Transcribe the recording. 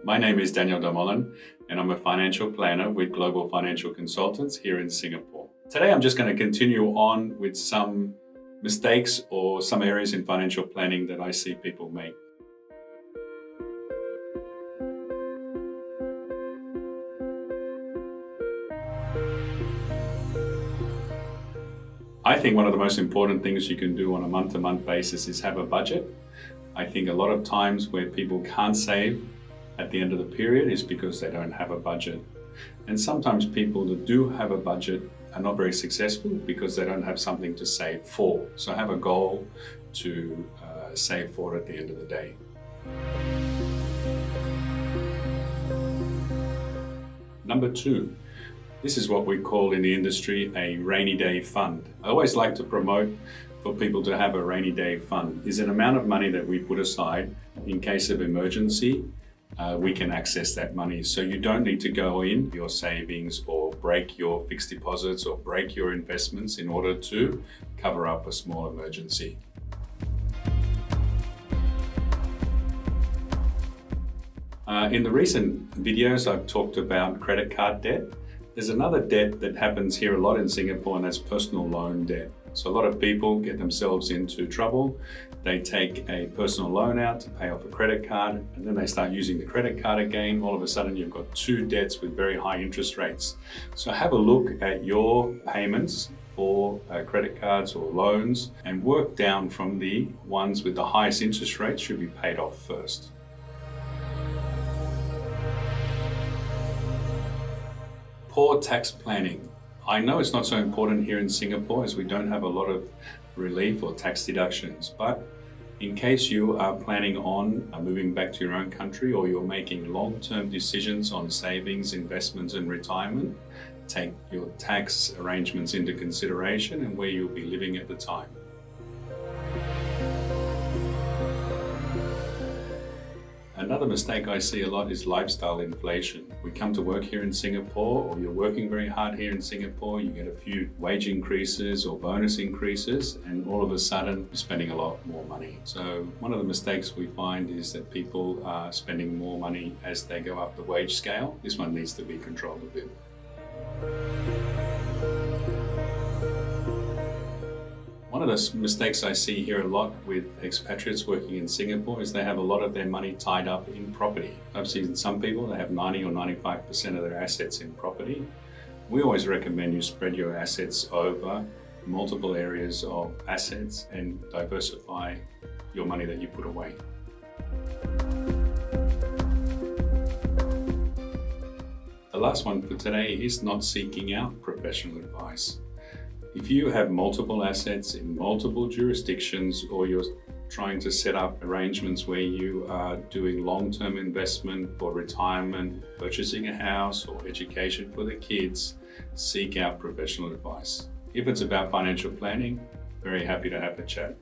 My name is Daniel.dalmolin and I'm a financial planner with Global Financial Consultants here in Singapore. Today I'm just going to continue on with some mistakes or some areas in financial planning that I see people make. I think one of the most important things you can do on a month-to-month basis is have a budget. I think a lot of times where people can't save at the end of the period is because they don't have a budget. And sometimes people that do have a budget are not very successful because they don't have something to save for. So have a goal to save for at the end of the day. Number 2. This is what we call in the industry a rainy day fund. I always like to promote for people to have a rainy day fund. It's an amount of money that we put aside in case of emergency. We can access that money. So you don't need to go in your savings or break your fixed deposits or break your investments in order to cover up a small emergency. In the recent videos, I've talked about credit card debt. There's another debt that happens here a lot in Singapore, and that's personal loan debt. So a lot of people get themselves into trouble. They take a personal loan out to pay off a credit card, and then they start using the credit card again. All of a sudden, you've got 2 debts with very high interest rates. So have a look at your payments for credit cards or loans and work down from the ones with the highest interest rates should be paid off first. Poor tax planning. I know it's not so important here in Singapore as we don't have a lot of relief or tax deductions, but in case you are planning on moving back to your own country or you're making long-term decisions on savings, investments and retirement, take your tax arrangements into consideration and where you'll be living at the time. Another mistake I see a lot is lifestyle inflation. We come to work here in Singapore, or you're working very hard here in Singapore, you get a few wage increases or bonus increases, and all of a sudden you're spending a lot more money. So one of the mistakes we find is that people are spending more money as they go up the wage scale. This one needs to be controlled a bit. One of the mistakes I see here a lot with expatriates working in Singapore is they have a lot of their money tied up in property. I've seen some people that have 90 or 95% of their assets in property. We always recommend you spread your assets over multiple areas of assets and diversify your money that you put away. The last one for today is not seeking out professional advice. If you have multiple assets in multiple jurisdictions, or you're trying to set up arrangements where you are doing long-term investment for retirement, purchasing a house or education for the kids, seek out professional advice. If it's about financial planning, very happy to have a chat.